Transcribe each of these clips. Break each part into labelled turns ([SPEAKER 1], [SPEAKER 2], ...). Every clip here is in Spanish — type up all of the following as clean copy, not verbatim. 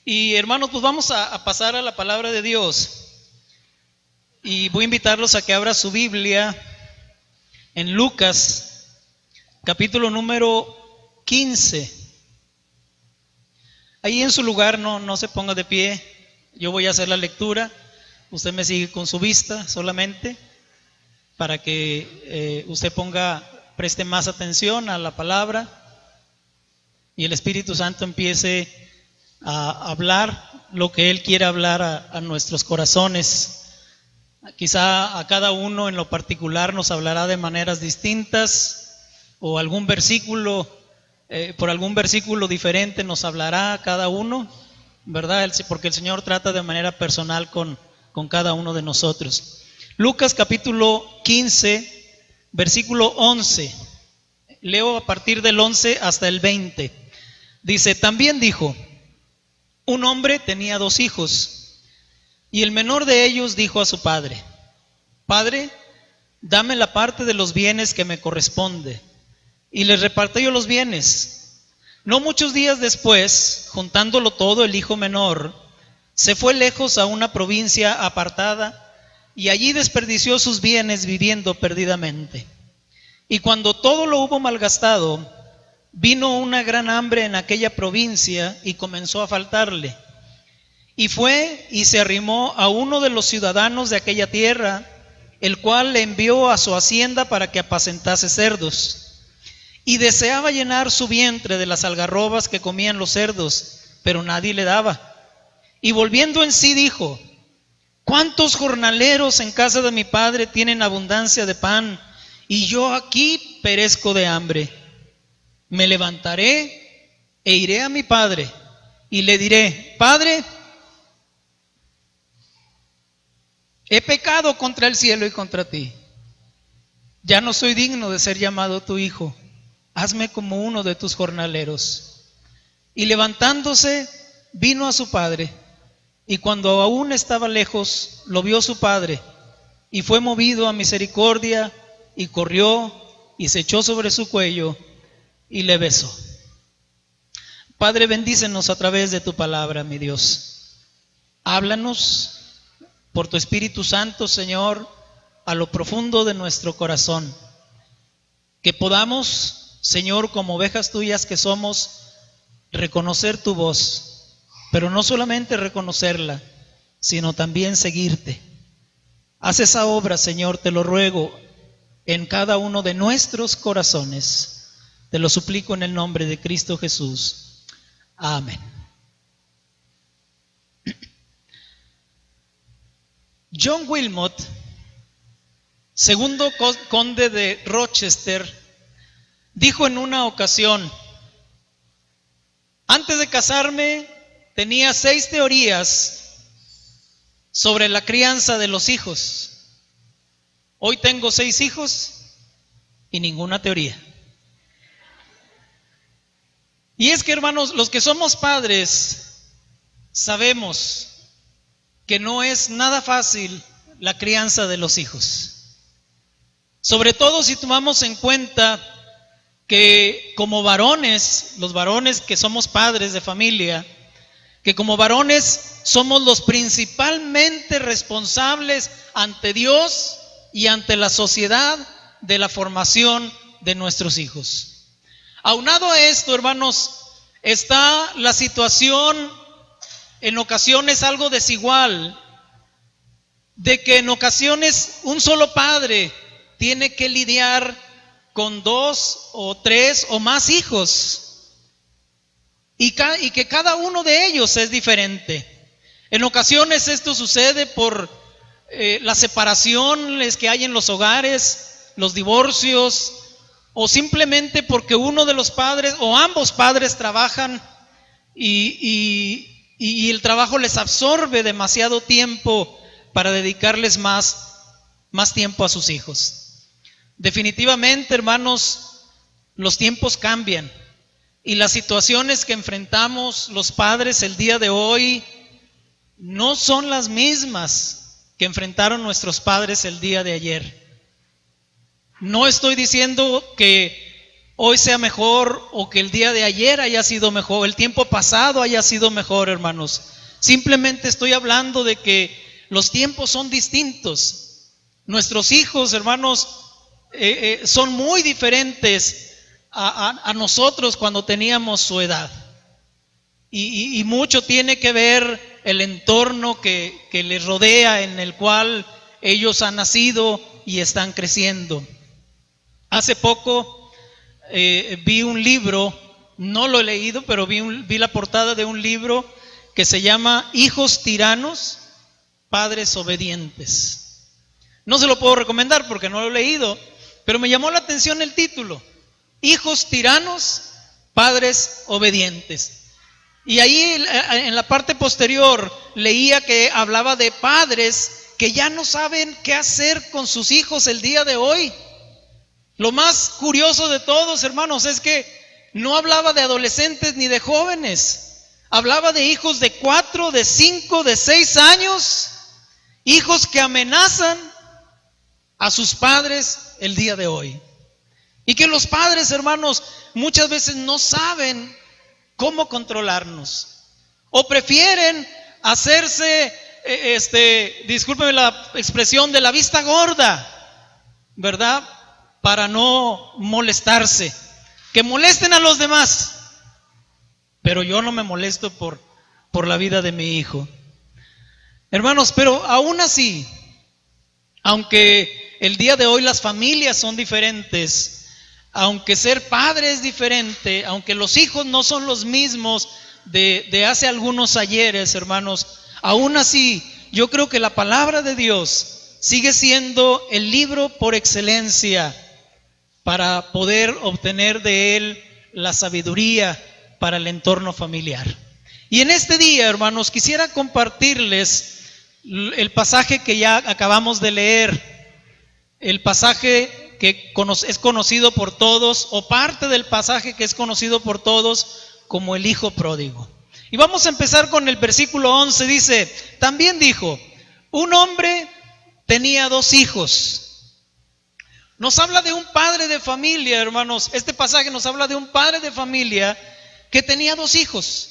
[SPEAKER 1] Y hermanos, pues vamos a pasar a la palabra de Dios. Y voy a invitarlos a que abra su Biblia en Lucas, capítulo número 15. Ahí en su lugar no se ponga de pie. Yo voy a hacer la lectura. Usted me sigue con su vista solamente para que usted preste más atención a la palabra y el Espíritu Santo empiece a hablar lo que Él quiere hablar a nuestros corazones. Quizá a cada uno en lo particular nos hablará de maneras distintas, o algún versículo, por algún versículo diferente nos hablará a cada uno, ¿verdad? Porque el Señor trata de manera personal con cada uno de nosotros. Lucas capítulo 15, versículo 11. Leo a partir del 11 hasta el 20. Dice: también dijo: un hombre tenía 2 hijos, y el menor de ellos dijo a su padre: Padre, dame la parte de los bienes que me corresponde. Y les repartió los bienes. No muchos días después, juntándolo todo, el hijo menor se fue lejos a una provincia apartada, y allí desperdició sus bienes viviendo perdidamente. Y cuando todo lo hubo malgastado, vino una gran hambre en aquella provincia y comenzó a faltarle. Y fue y se arrimó a uno de los ciudadanos de aquella tierra, el cual le envió a su hacienda para que apacentase cerdos. Y deseaba llenar su vientre de las algarrobas que comían los cerdos, pero nadie le daba. Y volviendo en sí dijo: ¿cuántos jornaleros en casa de mi padre tienen abundancia de pan, y yo aquí perezco de hambre? Me levantaré e iré a mi padre, y le diré: Padre, he pecado contra el cielo y contra ti. Ya no soy digno de ser llamado tu hijo. Hazme como uno de tus jornaleros. Y levantándose, vino a su padre. Y cuando aún estaba lejos, lo vio su padre, y fue movido a misericordia, y corrió, y se echó sobre su cuello, y le besó. Padre, bendícenos a través de tu palabra, mi Dios. Háblanos por tu Espíritu Santo, Señor, a lo profundo de nuestro corazón. Que podamos, Señor, como ovejas tuyas que somos, reconocer tu voz. Pero no solamente reconocerla, sino también seguirte. Haz esa obra, Señor, te lo ruego, en cada uno de nuestros corazones. Te lo suplico en el nombre de Cristo Jesús. Amén. John Wilmot, segundo conde de Rochester, dijo en una ocasión: antes de casarme tenía 6 teorías sobre la crianza de los hijos. Hoy tengo 6 hijos y ninguna teoría. Y es que, hermanos, los que somos padres sabemos que no es nada fácil la crianza de los hijos. Sobre todo si tomamos en cuenta que como varones, los varones que somos padres de familia, que como varones somos los principalmente responsables ante Dios y ante la sociedad de la formación de nuestros hijos. Aunado a esto, hermanos, está la situación en ocasiones algo desigual, de que en ocasiones un solo padre tiene que lidiar con 2 o 3 o más hijos, y que cada uno de ellos es diferente. En ocasiones esto sucede por las separaciones que hay en los hogares, los divorcios, o simplemente porque uno de los padres o ambos padres trabajan y el trabajo les absorbe demasiado tiempo para dedicarles más tiempo a sus hijos. Definitivamente, hermanos, los tiempos cambian. Y las situaciones que enfrentamos los padres el día de hoy no son las mismas que enfrentaron nuestros padres el día de ayer. No estoy diciendo que hoy sea mejor o que el día de ayer haya sido mejor, el tiempo pasado haya sido mejor, hermanos. Simplemente estoy hablando de que los tiempos son distintos. Nuestros hijos, hermanos, son muy diferentes a nosotros cuando teníamos su edad. Y mucho tiene que ver el entorno que les rodea, en el cual ellos han nacido y están creciendo. Hace poco vi un libro, no lo he leído, pero vi la portada de un libro que se llama Hijos tiranos, padres obedientes. No se lo puedo recomendar porque no lo he leído, pero me llamó la atención el título: Hijos tiranos, padres obedientes. Y ahí en la parte posterior leía que hablaba de padres que ya no saben qué hacer con sus hijos el día de hoy. Lo más curioso de todos, hermanos, es que no hablaba de adolescentes ni de jóvenes. Hablaba de hijos de 4, de 5, de 6 años, hijos que amenazan a sus padres el día de hoy. Y que los padres, hermanos, muchas veces no saben cómo controlarnos, o prefieren hacerse, discúlpeme la expresión, de la vista gorda, ¿verdad? Para no molestarse, que molesten a los demás, pero yo no me molesto por la vida de mi hijo. Hermanos, pero aún así, aunque el día de hoy las familias son diferentes, aunque ser padre es diferente, aunque los hijos no son los mismos de hace algunos ayeres, hermanos, aún así yo creo que la palabra de Dios sigue siendo el libro por excelencia para poder obtener de él la sabiduría para el entorno familiar. Y en este día, hermanos, quisiera compartirles el pasaje que ya acabamos de leer, el pasaje que es conocido por todos, o parte del pasaje que es conocido por todos como el hijo pródigo. Y vamos a empezar con el versículo 11, dice: también dijo, un hombre tenía 2 hijos. Nos habla de un padre de familia, hermanos. Este pasaje nos habla de un padre de familia que tenía 2 hijos.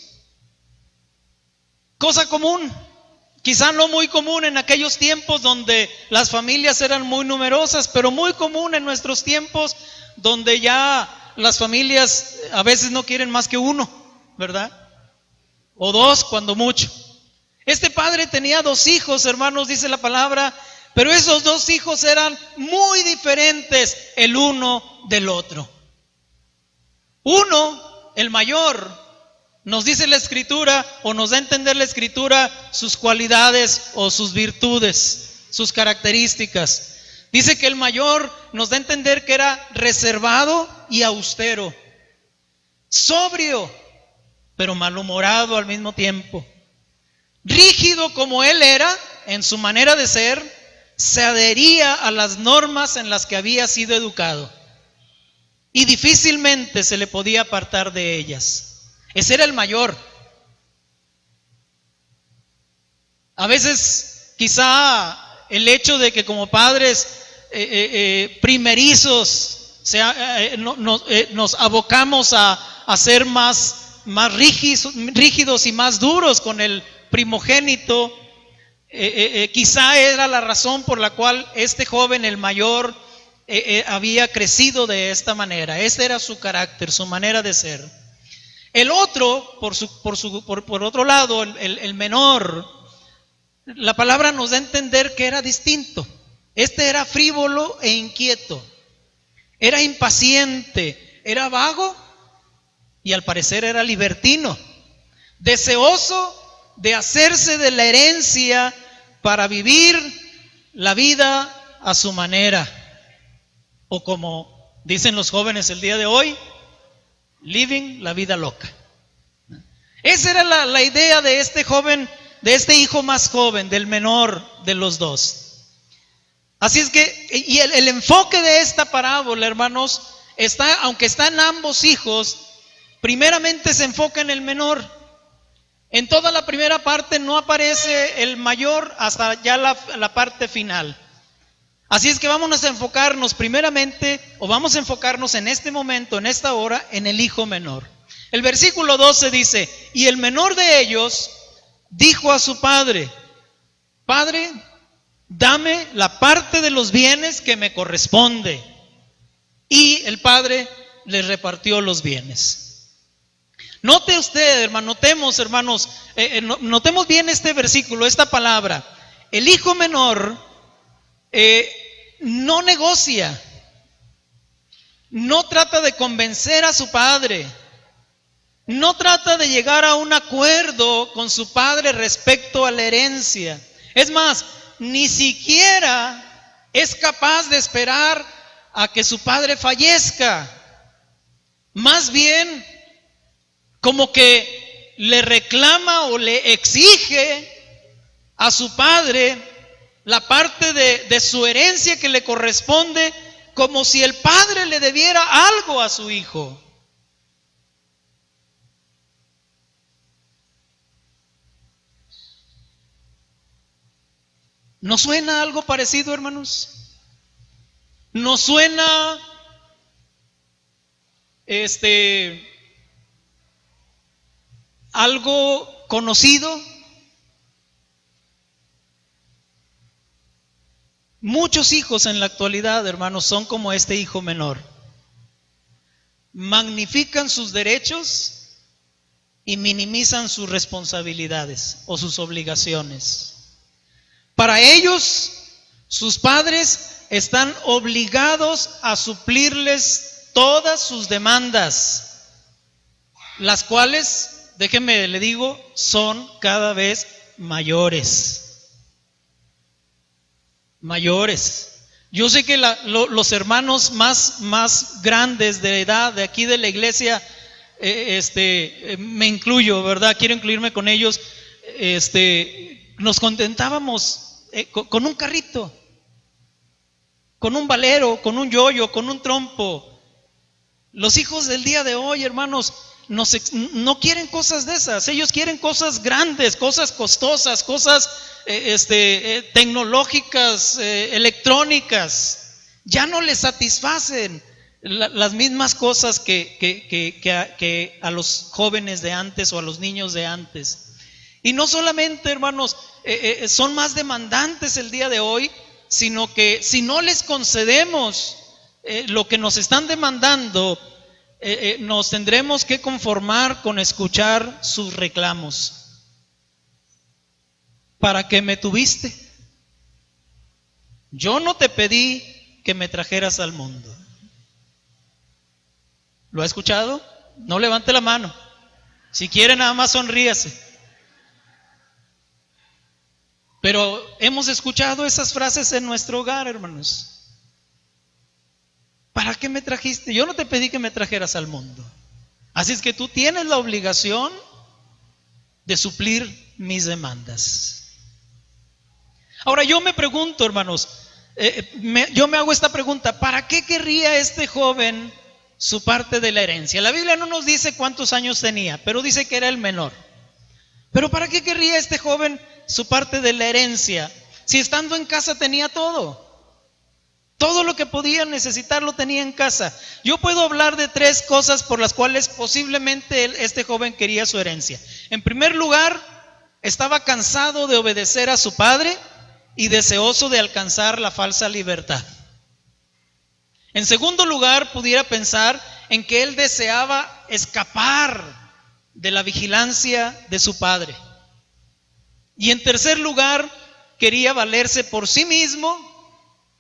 [SPEAKER 1] Cosa común. Quizá no muy común en aquellos tiempos donde las familias eran muy numerosas, pero muy común en nuestros tiempos donde ya las familias a veces no quieren más que uno, ¿verdad? O 2 cuando mucho. Este padre tenía 2 hijos, hermanos, dice la palabra, pero esos 2 hijos eran muy diferentes el uno del otro. Uno, el mayor, nos dice la Escritura, o nos da a entender la Escritura, sus cualidades o sus virtudes, sus características. Dice que el mayor nos da a entender que era reservado y austero, sobrio, pero malhumorado al mismo tiempo. Rígido como él era en su manera de ser, se adhería a las normas en las que había sido educado y difícilmente se le podía apartar de ellas. Ese era el mayor. A veces quizá el hecho de que como padres primerizos nos abocamos a ser más rígidos y más duros con el primogénito, quizá era la razón por la cual este joven, el mayor, había crecido de esta manera. Este era su carácter, su manera de ser. El otro, por otro lado, el menor, la palabra nos da a entender que era distinto. Este era frívolo e inquieto, era impaciente, era vago y al parecer era libertino, deseoso de hacerse de la herencia para vivir la vida a su manera, o como dicen los jóvenes el día de hoy, living la vida loca. Esa era la idea de este joven, de este hijo más joven, del menor de los 2. Así es que, y el enfoque de esta parábola, hermanos, aunque están ambos hijos, primeramente se enfoca en el menor. En toda la primera parte no aparece el mayor hasta ya la parte final. Así es que vamos a enfocarnos primeramente, o vamos a enfocarnos en este momento, en esta hora, en el hijo menor. El versículo 12 dice: y el menor de ellos dijo a su padre: Padre, dame la parte de los bienes que me corresponde. Y el padre le repartió los bienes. Note usted, hermano, notemos, hermanos, notemos bien este versículo, esta palabra. El hijo menor no negocia, no trata de convencer a su padre, no trata de llegar a un acuerdo con su padre respecto a la herencia. Es más, ni siquiera es capaz de esperar a que su padre fallezca. Más bien, como que le reclama o le exige a su padre la parte de su herencia que le corresponde, como si el padre le debiera algo a su hijo. ¿No suena algo parecido, hermanos? ¿No suena algo conocido? Muchos hijos en la actualidad, hermanos, son como este hijo menor. Magnifican sus derechos y minimizan sus responsabilidades o sus obligaciones. Para ellos, sus padres están obligados a suplirles todas sus demandas, las cuales, déjenme le digo, son cada vez mayores. Yo sé que los hermanos más grandes de edad de aquí de la iglesia, me incluyo, ¿verdad? Quiero incluirme con ellos. Nos contentábamos con un carrito, con un valero, con un yoyo, con un trompo. Los hijos del día de hoy, hermanos, no quieren cosas de esas. Ellos quieren cosas grandes, cosas costosas, cosas tecnológicas, electrónicas. Ya no les satisfacen las mismas cosas que a los jóvenes de antes o a los niños de antes. Y no solamente, hermanos, son más demandantes el día de hoy, sino que si no les concedemos lo que nos están demandando, nos tendremos que conformar con escuchar sus reclamos. ¿Para qué me tuviste? Yo no te pedí que me trajeras al mundo. ¿Lo ha escuchado? No levante la mano. Si quiere, nada más sonríase. Pero hemos escuchado esas frases en nuestro hogar, hermanos. ¿Para qué me trajiste? Yo no te pedí que me trajeras al mundo. Así es que tú tienes la obligación de suplir mis demandas. Ahora yo me pregunto, hermanos, yo me hago esta pregunta: ¿para qué querría este joven su parte de la herencia? La Biblia no nos dice cuántos años tenía, pero dice que era el menor. Pero ¿para qué querría este joven su parte de la herencia? Si estando en casa tenía todo. Todo lo que podía necesitar lo tenía en casa. Yo puedo hablar de 3 cosas por las cuales posiblemente este joven quería su herencia. En primer lugar, estaba cansado de obedecer a su padre y deseoso de alcanzar la falsa libertad. En segundo lugar, pudiera pensar en que él deseaba escapar de la vigilancia de su padre. Y en tercer lugar, quería valerse por sí mismo,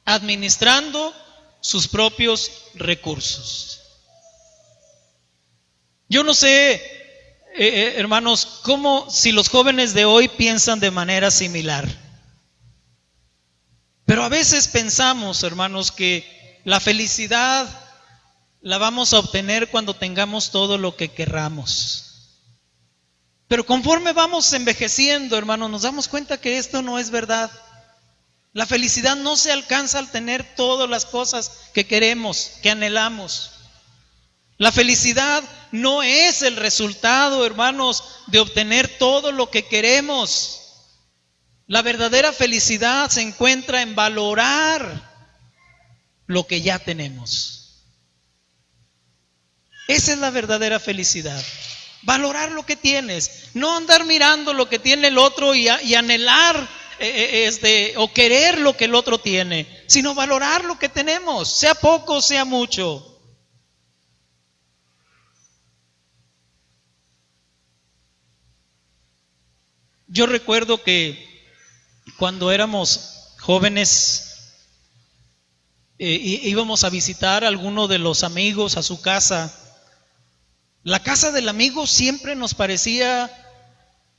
[SPEAKER 1] administrando sus propios recursos. Yo no sé, hermanos, si los jóvenes de hoy piensan de manera similar. Pero a veces pensamos, hermanos, que la felicidad la vamos a obtener cuando tengamos todo lo que querramos. Pero conforme vamos envejeciendo, hermanos, nos damos cuenta que esto no es verdad. La felicidad no se alcanza al tener todas las cosas que queremos, que anhelamos. La felicidad no es el resultado, hermanos, de obtener todo lo que queremos. La verdadera felicidad se encuentra en valorar lo que ya tenemos. Esa es la verdadera felicidad. Valorar lo que tienes, no andar mirando lo que tiene el otro y anhelar o querer lo que el otro tiene, sino valorar lo que tenemos, sea poco, sea mucho. Yo recuerdo que cuando éramos jóvenes íbamos a visitar a alguno de los amigos a su casa. La casa del amigo siempre nos parecía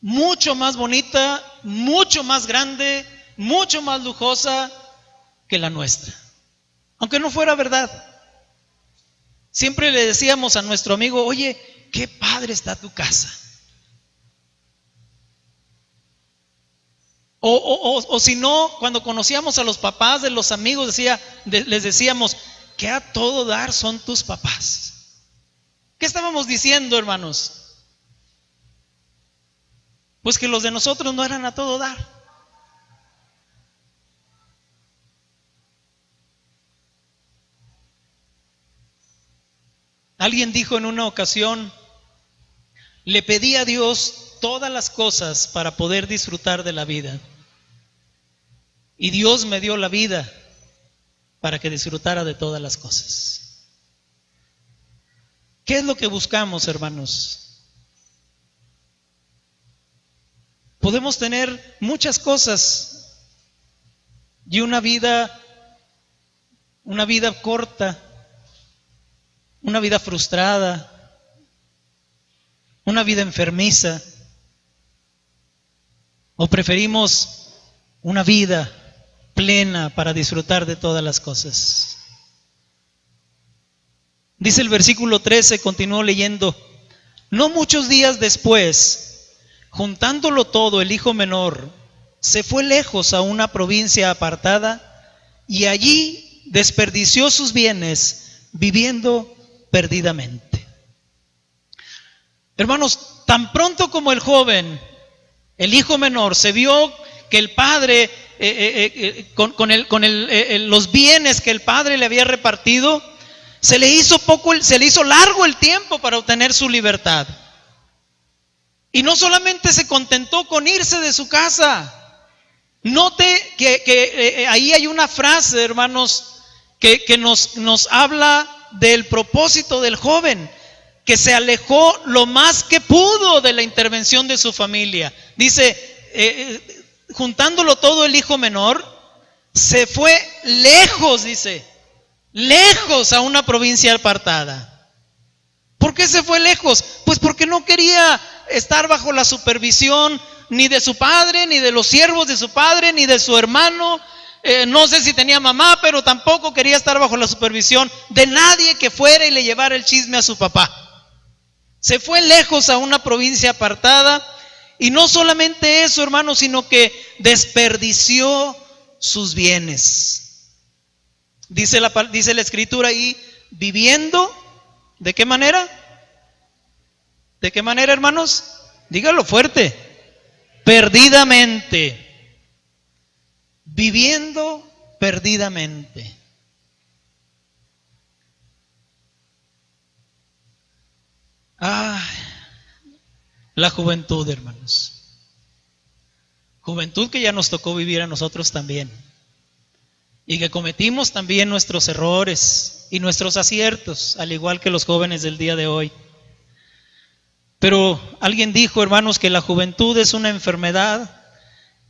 [SPEAKER 1] mucho más bonita, mucho más grande, mucho más lujosa que la nuestra, aunque no fuera verdad. Siempre le decíamos a nuestro amigo: oye, qué padre está tu casa. O si no, cuando conocíamos a los papás de los amigos, les decíamos: que a todo dar son tus papás. ¿Qué estábamos diciendo, hermanos? Pues que los de nosotros no eran a todo dar. Alguien dijo en una ocasión: le pedí a Dios todas las cosas para poder disfrutar de la vida, y Dios me dio la vida para que disfrutara de todas las cosas. ¿Qué es lo que buscamos, hermanos? Podemos tener muchas cosas y una vida corta, una vida frustrada, una vida enfermiza, o preferimos una vida plena para disfrutar de todas las cosas. Dice el versículo 13, continuó leyendo: no muchos días después, juntándolo todo, el hijo menor se fue lejos a una provincia apartada y allí desperdició sus bienes viviendo perdidamente. Hermanos, tan pronto como el joven, el hijo menor, se vio que el padre, los bienes que el padre le había repartido, se le hizo largo el tiempo para obtener su libertad. Y no solamente se contentó con irse de su casa. Note que ahí hay una frase, hermanos, que nos habla del propósito del joven, que se alejó lo más que pudo de la intervención de su familia. Dice, juntándolo todo, el hijo menor se fue lejos, dice, lejos a una provincia apartada. ¿Por qué se fue lejos? Pues porque no quería estar bajo la supervisión ni de su padre, ni de los siervos de su padre, ni de su hermano. No sé si tenía mamá, pero tampoco quería estar bajo la supervisión de nadie que fuera y le llevara el chisme a su papá. Se fue lejos a una provincia apartada, y no solamente eso, hermanos, sino que desperdició sus bienes. Dice la escritura ahí, viviendo, ¿de qué manera? ¿De qué manera, hermanos? Dígalo fuerte. Perdidamente. Viviendo perdidamente. La juventud, hermanos. Juventud que ya nos tocó vivir a nosotros también. Y que cometimos también nuestros errores y nuestros aciertos, al igual que los jóvenes del día de hoy. Pero alguien dijo, hermanos, que la juventud es una enfermedad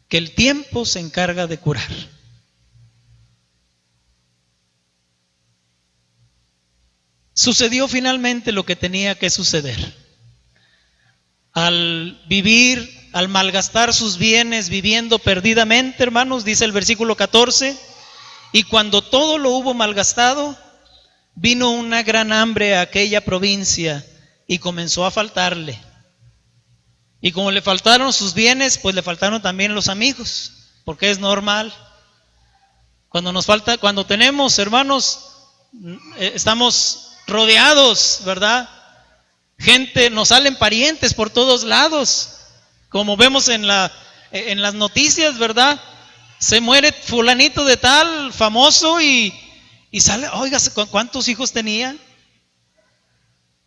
[SPEAKER 1] que el tiempo se encarga de curar. Sucedió finalmente lo que tenía que suceder. Al vivir, al malgastar sus bienes, viviendo perdidamente, hermanos, dice el versículo 14, y cuando todo lo hubo malgastado, vino una gran hambre a aquella provincia y comenzó a faltarle. Y como le faltaron sus bienes, pues le faltaron también los amigos, porque es normal. Cuando tenemos, hermanos, estamos rodeados, ¿verdad? Gente, nos salen parientes por todos lados, como vemos en las noticias, ¿verdad? Se muere fulanito de tal, famoso, y Y sale, oiga, ¿cuántos hijos tenía?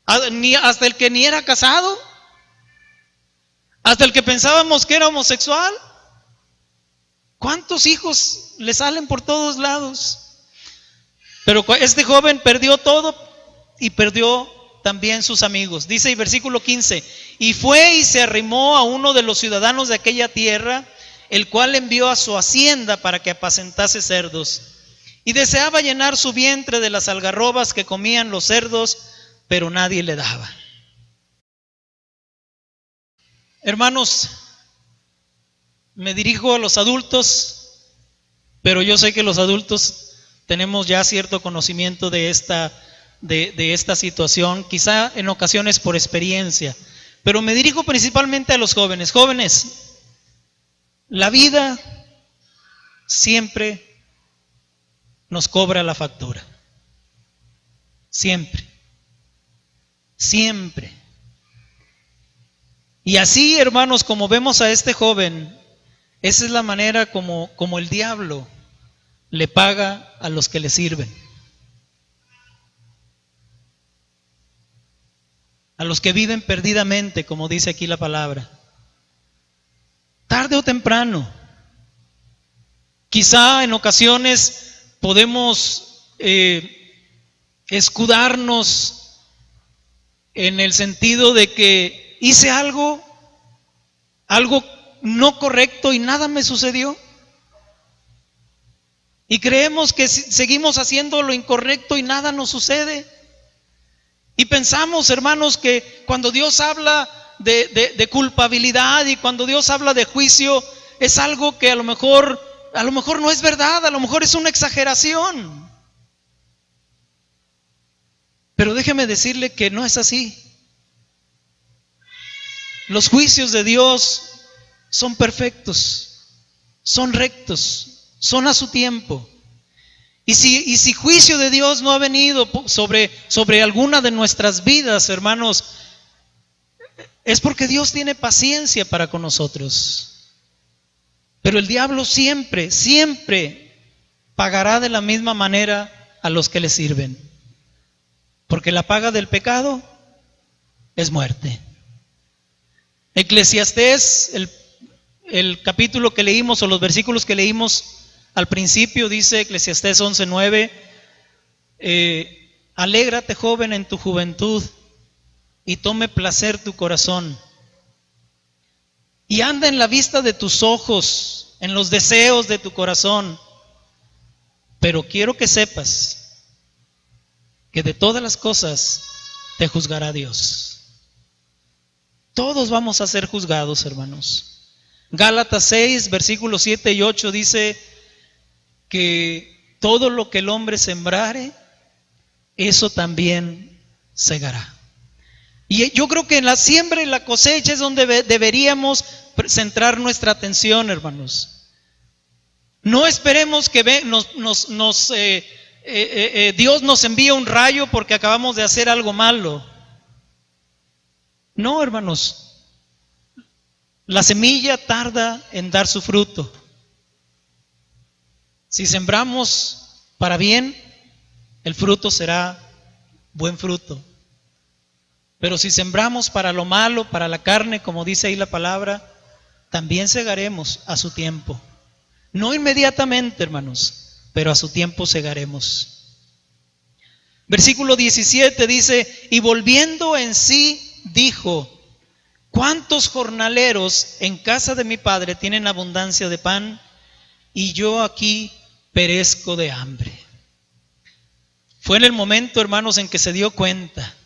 [SPEAKER 1] Hasta el que ni era casado, hasta el que pensábamos que era homosexual. ¿Cuántos hijos le salen por todos lados? Pero este joven perdió todo y perdió también sus amigos. Dice el versículo 15, y fue y se arrimó a uno de los ciudadanos de aquella tierra, el cual envió a su hacienda para que apacentase cerdos. Y deseaba llenar su vientre de las algarrobas que comían los cerdos, pero nadie le daba. Hermanos, me dirijo a los adultos, pero yo sé que los adultos tenemos ya cierto conocimiento de esta situación, quizá en ocasiones por experiencia, pero me dirijo principalmente a los jóvenes. Jóvenes, la vida siempre nos cobra la factura. Siempre. Siempre. Y así, hermanos, como vemos a este joven, esa es la manera como el diablo le paga a los que le sirven. A los que viven perdidamente, como dice aquí la palabra. Tarde o temprano. Quizá en ocasiones podemos escudarnos en el sentido de que hice algo no correcto y nada me sucedió. Y creemos que seguimos haciendo lo incorrecto y nada nos sucede. Y pensamos, hermanos, que cuando Dios habla de culpabilidad y cuando Dios habla de juicio, es algo que a lo mejor no es verdad, a lo mejor es una exageración. Pero déjeme decirle que no es así. Los juicios de Dios son perfectos, son rectos, son a su tiempo. Y si juicio de Dios no ha venido sobre alguna de nuestras vidas, hermanos, es porque Dios tiene paciencia para con nosotros. Pero el diablo siempre, siempre pagará de la misma manera a los que le sirven. Porque la paga del pecado es muerte. Eclesiastés, el capítulo que leímos o los versículos que leímos al principio, dice Eclesiastés 11:9, alégrate, joven, en tu juventud y tome placer tu corazón. Y anda en la vista de tus ojos, en los deseos de tu corazón. Pero quiero que sepas que de todas las cosas te juzgará Dios. Todos vamos a ser juzgados, hermanos. Gálatas 6, versículos 7 y 8 dice que todo lo que el hombre sembrare, eso también segará. Y yo creo que en la siembra y la cosecha es donde deberíamos centrar nuestra atención, hermanos. No esperemos que Dios nos envíe un rayo porque acabamos de hacer algo malo. No, hermanos. La semilla tarda en dar su fruto. Si sembramos para bien, el fruto será buen fruto. Pero si sembramos para lo malo, para la carne, como dice ahí la palabra, también segaremos a su tiempo. No inmediatamente, hermanos, pero a su tiempo segaremos. Versículo 17 dice, y volviendo en sí, dijo, ¿cuántos jornaleros en casa de mi padre tienen abundancia de pan y yo aquí perezco de hambre? Fue en el momento, hermanos, en que se dio cuenta.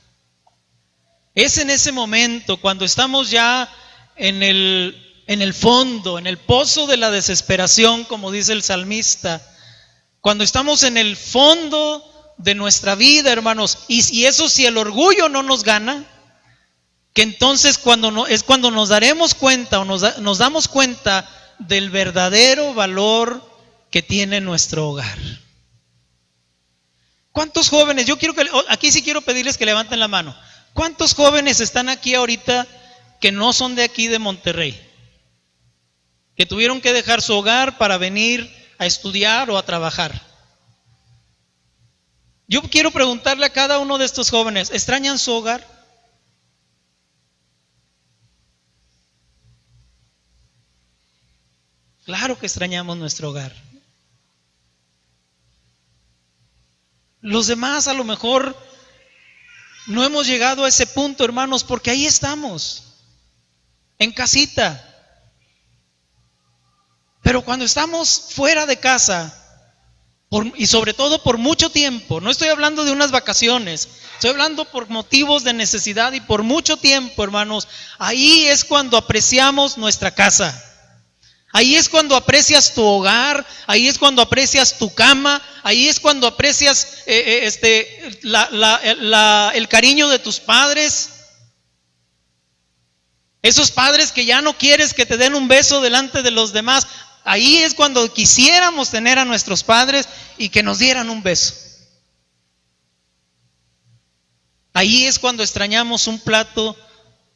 [SPEAKER 1] Es en ese momento, cuando estamos ya en el fondo, en el pozo de la desesperación, como dice el salmista, cuando estamos en el fondo de nuestra vida, hermanos, y eso si el orgullo no nos gana, que entonces es cuando nos daremos cuenta o nos damos cuenta del verdadero valor que tiene nuestro hogar. ¿Cuántos jóvenes? Aquí sí quiero pedirles que levanten la mano. ¿Cuántos jóvenes están aquí ahorita que no son de aquí de Monterrey? Que tuvieron que dejar su hogar para venir a estudiar o a trabajar. Yo quiero preguntarle a cada uno de estos jóvenes, ¿extrañan su hogar? Claro que extrañamos nuestro hogar. Los demás a lo mejor no hemos llegado a ese punto, hermanos, porque ahí estamos, en casita. Pero cuando estamos fuera de casa, y sobre todo por mucho tiempo, no estoy hablando de unas vacaciones, estoy hablando por motivos de necesidad y por mucho tiempo, hermanos, ahí es cuando apreciamos nuestra casa. Ahí es cuando aprecias tu hogar, ahí es cuando aprecias tu cama, ahí es cuando aprecias el cariño de tus padres. Esos padres que ya no quieres que te den un beso delante de los demás, ahí es cuando quisiéramos tener a nuestros padres y que nos dieran un beso. Ahí es cuando extrañamos un plato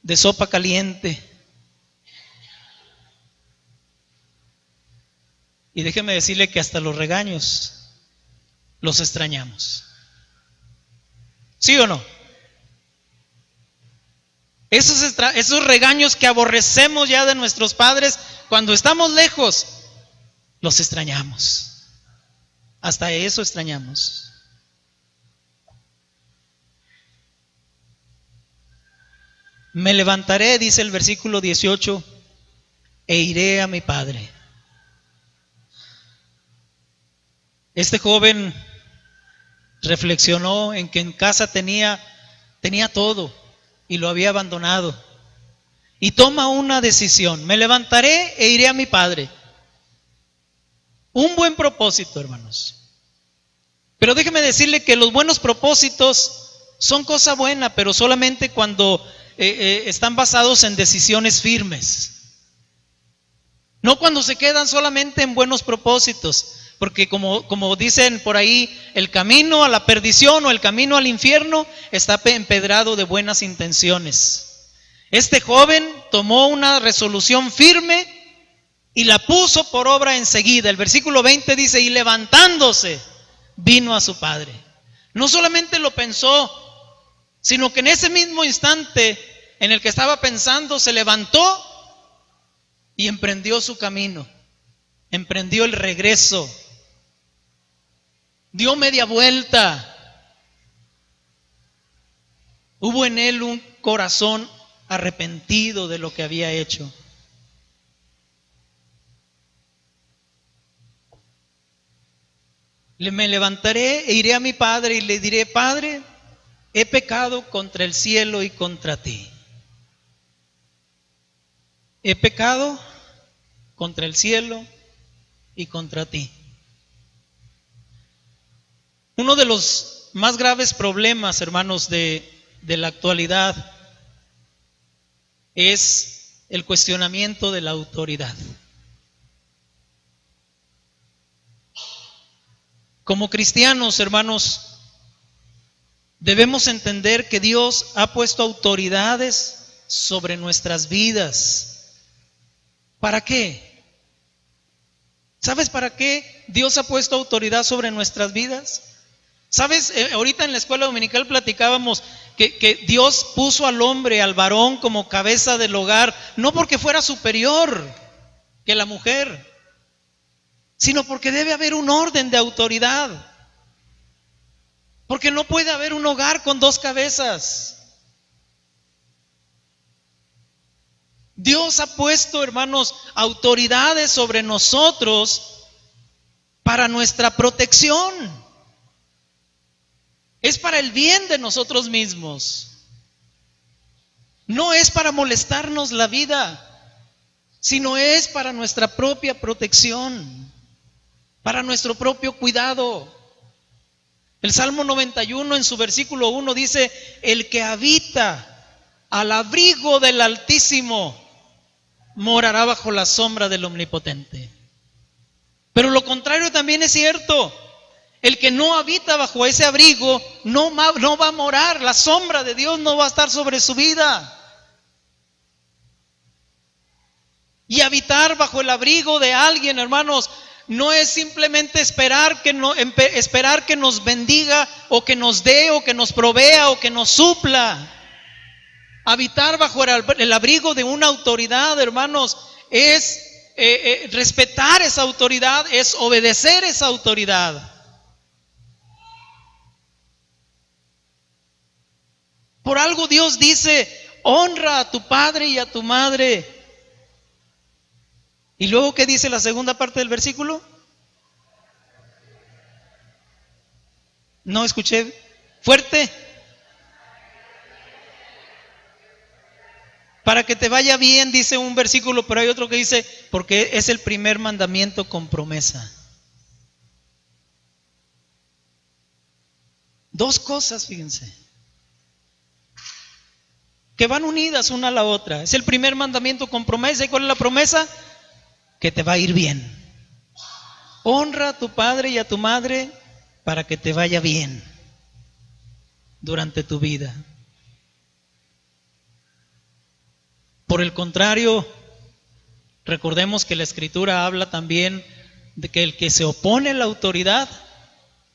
[SPEAKER 1] de sopa caliente. Y déjeme decirle que hasta los regaños los extrañamos. ¿Sí o no? Esos regaños que aborrecemos ya de nuestros padres, cuando estamos lejos, los extrañamos. Hasta eso extrañamos. Me levantaré, dice el versículo 18, e iré a mi padre. Este joven reflexionó en que en casa tenía todo y lo había abandonado. Y toma una decisión: me levantaré e iré a mi padre. Un buen propósito, hermanos. Pero déjeme decirle que los buenos propósitos son cosa buena, pero solamente cuando están basados en decisiones firmes. No cuando se quedan solamente en buenos propósitos. Porque como dicen por ahí, el camino a la perdición o el camino al infierno está empedrado de buenas intenciones. Este joven tomó una resolución firme y la puso por obra enseguida. El versículo 20 dice, y levantándose, vino a su padre. No solamente lo pensó, sino que en ese mismo instante en el que estaba pensando, se levantó y emprendió su camino, emprendió el regreso. Dio media vuelta. Hubo en él un corazón arrepentido de lo que había hecho. Me levantaré e iré a mi padre y le diré: Padre, he pecado contra el cielo y contra ti. He pecado contra el cielo y contra ti. Uno de los más graves problemas, hermanos, de la actualidad es el cuestionamiento de la autoridad. Como cristianos, hermanos, debemos entender que Dios ha puesto autoridades sobre nuestras vidas. ¿Para qué? ¿Sabes para qué Dios ha puesto autoridad sobre nuestras vidas? ¿Sabes? Ahorita en la escuela dominical platicábamos que Dios puso al hombre, al varón, como cabeza del hogar, no porque fuera superior que la mujer, sino porque debe haber un orden de autoridad. Porque no puede haber un hogar con dos cabezas. Dios ha puesto, hermanos, autoridades sobre nosotros para nuestra protección. Es para el bien de nosotros mismos. No es para molestarnos la vida, sino es para nuestra propia protección, para nuestro propio cuidado. El Salmo 91 en su versículo 1 dice: el que habita al abrigo del Altísimo morará bajo la sombra del Omnipotente. Pero lo contrario también es cierto. El que no habita bajo ese abrigo no va a morar, la sombra de Dios no va a estar sobre su vida. Y habitar bajo el abrigo de alguien, hermanos, no es simplemente esperar que nos bendiga o que nos dé o que nos provea o que nos supla. Habitar bajo el abrigo de una autoridad, hermanos, es respetar esa autoridad, es obedecer esa autoridad. Por algo Dios dice: honra a tu padre y a tu madre. Y luego, ¿qué dice la segunda parte del versículo? No escuché fuerte. Para que te vaya bien, dice un versículo, pero hay otro que dice: porque es el primer mandamiento con promesa. Dos cosas, fíjense, que van unidas una a la otra. Es el primer mandamiento con promesa. ¿Y cuál es la promesa? Que te va a ir bien. Honra a tu padre y a tu madre para que te vaya bien durante tu vida. Por el contrario, recordemos que la Escritura habla también de que el que se opone a la autoridad,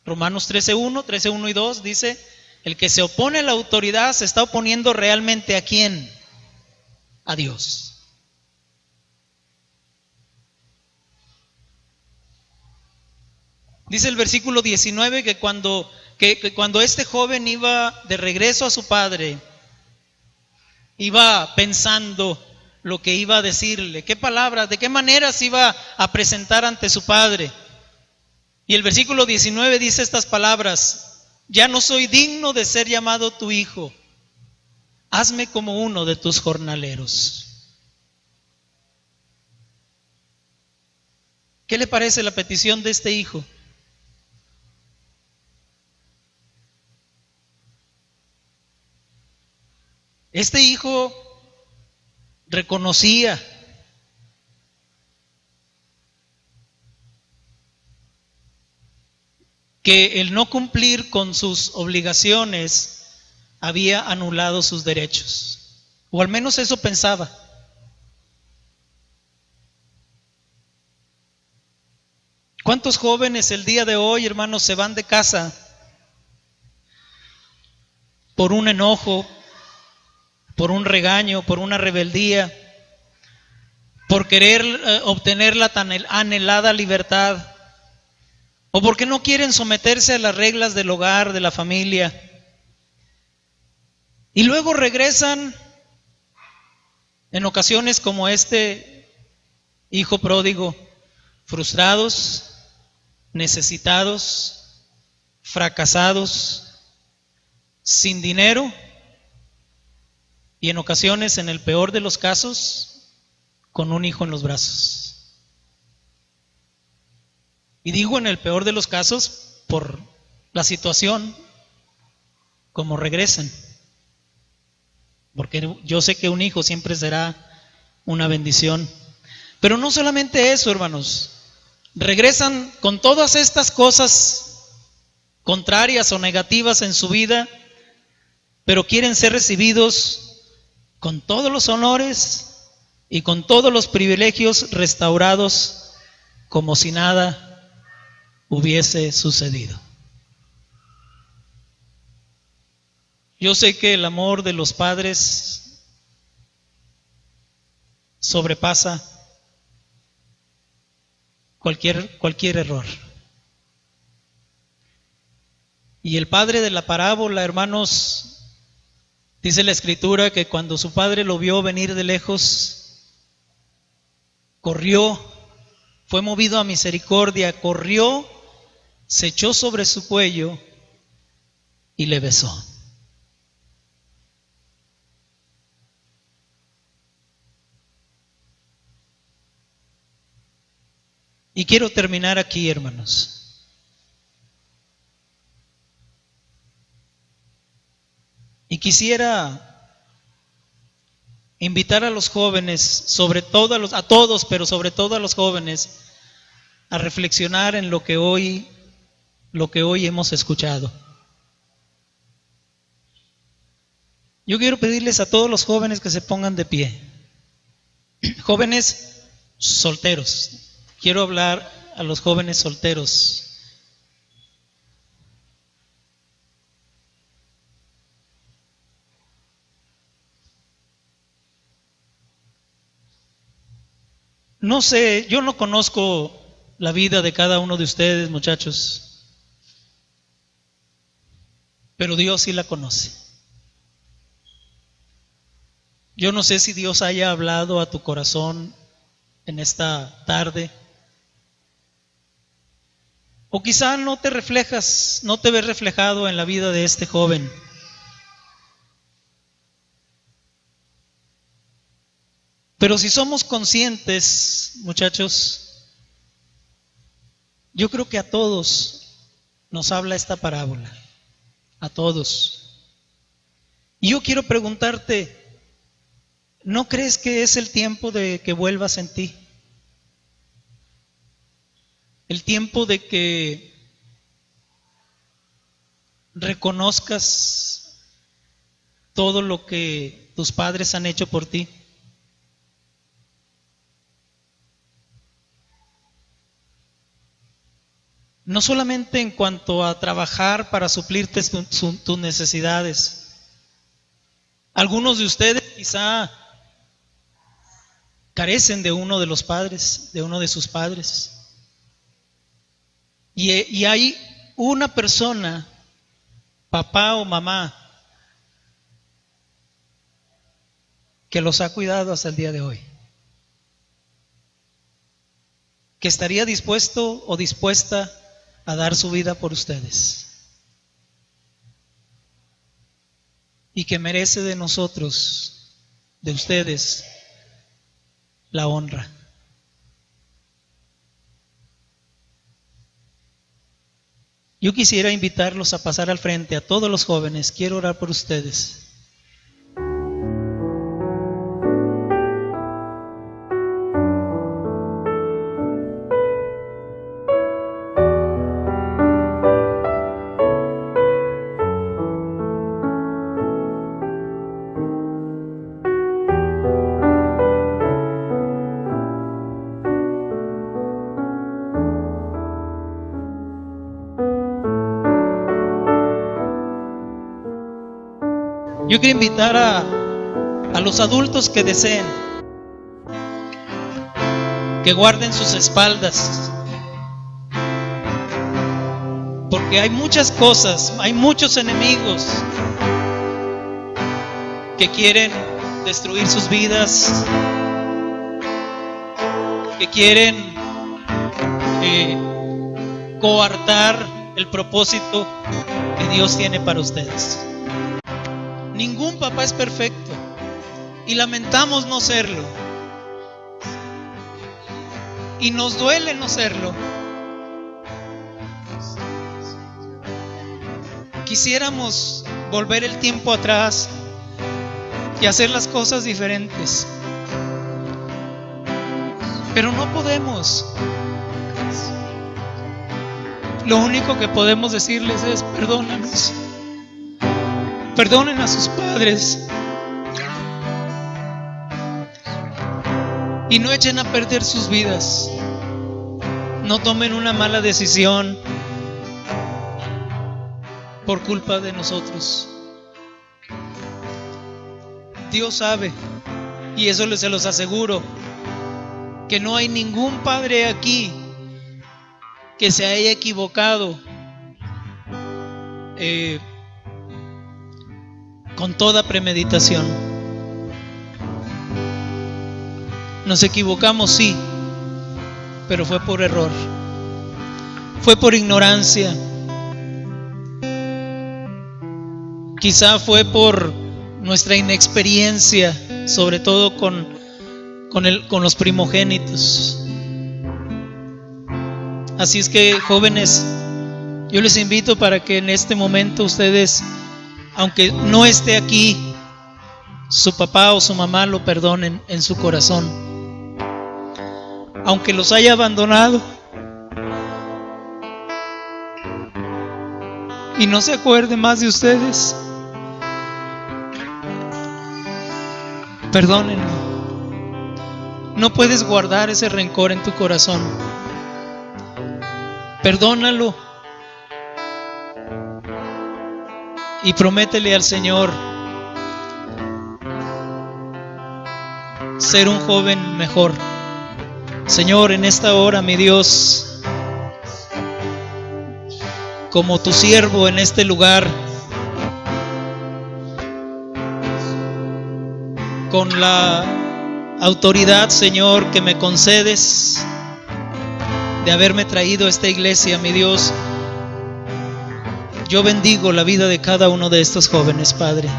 [SPEAKER 1] Romanos 13:1 y 2 dice: el que se opone a la autoridad se está oponiendo realmente ¿a quién? A Dios. Dice el versículo 19 que cuando este joven iba de regreso a su padre, iba pensando lo que iba a decirle, qué palabras, de qué manera se iba a presentar ante su padre. Y el versículo 19 dice estas palabras: ya no soy digno de ser llamado tu hijo, hazme como uno de tus jornaleros. ¿Qué le parece la petición de este hijo? Este hijo reconocía que el no cumplir con sus obligaciones había anulado sus derechos, o al menos eso pensaba. ¿Cuántos jóvenes el día de hoy, hermanos, se van de casa por un enojo, por un regaño, por una rebeldía, por querer obtener la tan anhelada libertad, o porque no quieren someterse a las reglas del hogar, de la familia, y luego regresan en ocasiones como este hijo pródigo, frustrados, necesitados, fracasados, sin dinero, y en ocasiones, en el peor de los casos, con un hijo en los brazos. Y digo en el peor de los casos por la situación, como regresan. Porque yo sé que un hijo siempre será una bendición. Pero no solamente eso, hermanos. Regresan con todas estas cosas contrarias o negativas en su vida, pero quieren ser recibidos con todos los honores y con todos los privilegios restaurados, como si nada hubiese sucedido. Yo sé que el amor de los padres sobrepasa cualquier error. Y el padre de la parábola, hermanos, dice la Escritura que cuando su padre lo vio venir de lejos, corrió, fue movido a misericordia, corrió, se echó sobre su cuello y le besó. Y quiero terminar aquí, hermanos. Y quisiera invitar a los jóvenes, a todos, pero sobre todo a los jóvenes, a reflexionar en lo que hoy hemos escuchado. Yo quiero pedirles a todos los jóvenes que se pongan de pie. Jóvenes solteros. Quiero hablar a los jóvenes solteros. No sé, yo no conozco la vida de cada uno de ustedes, muchachos, pero Dios sí la conoce. Yo no sé si Dios haya hablado a tu corazón en esta tarde, o quizá no te ves reflejado en la vida de este joven. Pero si somos conscientes, muchachos, yo creo que a todos nos habla esta parábola, a todos. Y yo quiero preguntarte, ¿no crees que es el tiempo de que vuelvas en ti? El tiempo de que reconozcas todo lo que tus padres han hecho por ti. No solamente en cuanto a trabajar para suplirte tus necesidades. Algunos de ustedes quizá carecen de uno de los padres, de uno de sus padres. Y hay una persona, papá o mamá, que los ha cuidado hasta el día de hoy, que estaría dispuesto o dispuesta a dar su vida por ustedes, y que merece de nosotros, de ustedes, la honra. Yo quisiera invitarlos a pasar al frente, a todos los jóvenes. Quiero orar por ustedes. Yo quiero invitar a los adultos que deseen, que guarden sus espaldas, porque hay muchas cosas, hay muchos enemigos que quieren destruir sus vidas, que quieren coartar el propósito que Dios tiene para ustedes. Ningún papá es perfecto y lamentamos no serlo, y nos duele no serlo. Quisiéramos volver el tiempo atrás y hacer las cosas diferentes, pero no podemos. Lo único que podemos decirles es: perdónanos. Perdonen a sus padres y no echen a perder sus vidas. No tomen una mala decisión por culpa de nosotros. Dios sabe, y eso se los aseguro, que no hay ningún padre aquí que se haya equivocado con toda premeditación. Nos equivocamos, sí, pero fue por error, fue por ignorancia, quizá fue por nuestra inexperiencia, sobre todo con los primogénitos. Así es que, jóvenes, yo les invito para que en este momento ustedes, aunque no esté aquí, su papá o su mamá lo perdonen en su corazón. Aunque los haya abandonado y no se acuerde más de ustedes, perdónenlo. No puedes guardar ese rencor en tu corazón. Perdónalo y prométele al Señor ser un joven mejor. Señor, en esta hora, mi Dios, como tu siervo en este lugar, con la autoridad, Señor, que me concedes de haberme traído a esta iglesia, mi Dios, yo bendigo la vida de cada uno de estos jóvenes, Padre.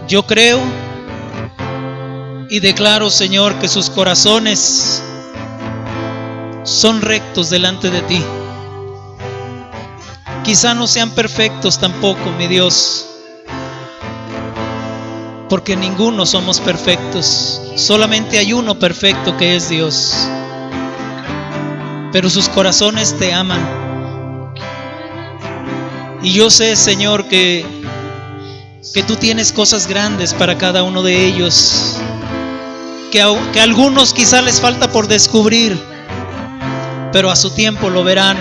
[SPEAKER 1] Yo creo y declaro, Señor, que sus corazones son rectos delante de ti. Quizá no sean perfectos tampoco, mi Dios, porque ninguno somos perfectos. Solamente hay uno perfecto, que es Dios. Pero sus corazones te aman. Y yo sé, Señor, que tú tienes cosas grandes para cada uno de ellos, que a algunos quizá les falta por descubrir, pero a su tiempo lo verán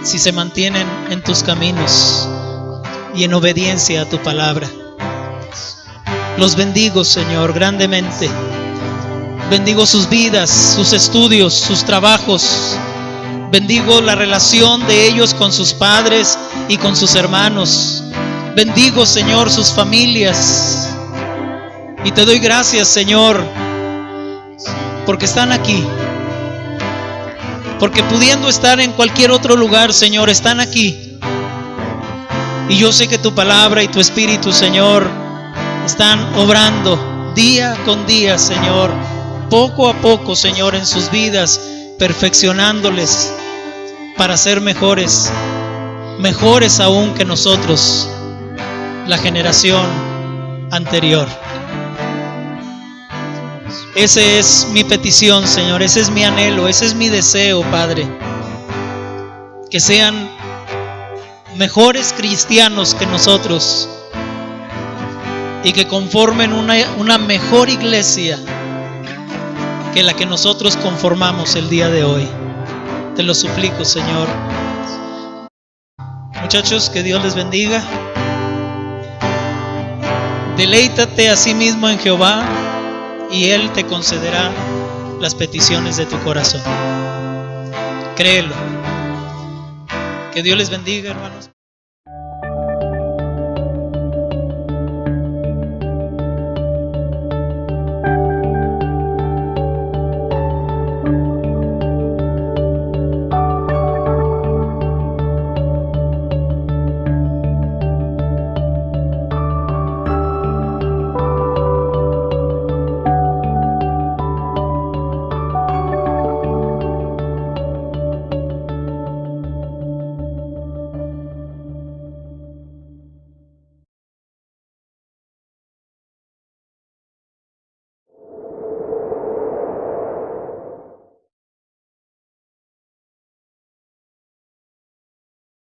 [SPEAKER 1] si se mantienen en tus caminos y en obediencia a tu palabra. Los bendigo, Señor, grandemente. Bendigo sus vidas, sus estudios, sus trabajos. Bendigo la relación de ellos con sus padres y con sus hermanos. Bendigo, Señor, sus familias. Y te doy gracias, Señor, porque están aquí. Porque pudiendo estar en cualquier otro lugar, Señor, están aquí. Y yo sé que tu palabra y tu espíritu, Señor, están obrando día con día, Señor, poco a poco, Señor, en sus vidas, perfeccionándoles para ser mejores, mejores aún que nosotros, la generación anterior. Ese es mi petición, Señor, ese es mi anhelo, ese es mi deseo, Padre, que sean mejores cristianos que nosotros y que conformen una mejor iglesia que la que nosotros conformamos el día de hoy. Te lo suplico, Señor. Muchachos, que Dios les bendiga. Deleítate a sí mismo en Jehová y Él te concederá las peticiones de tu corazón. Créelo. Que Dios les bendiga, hermanos.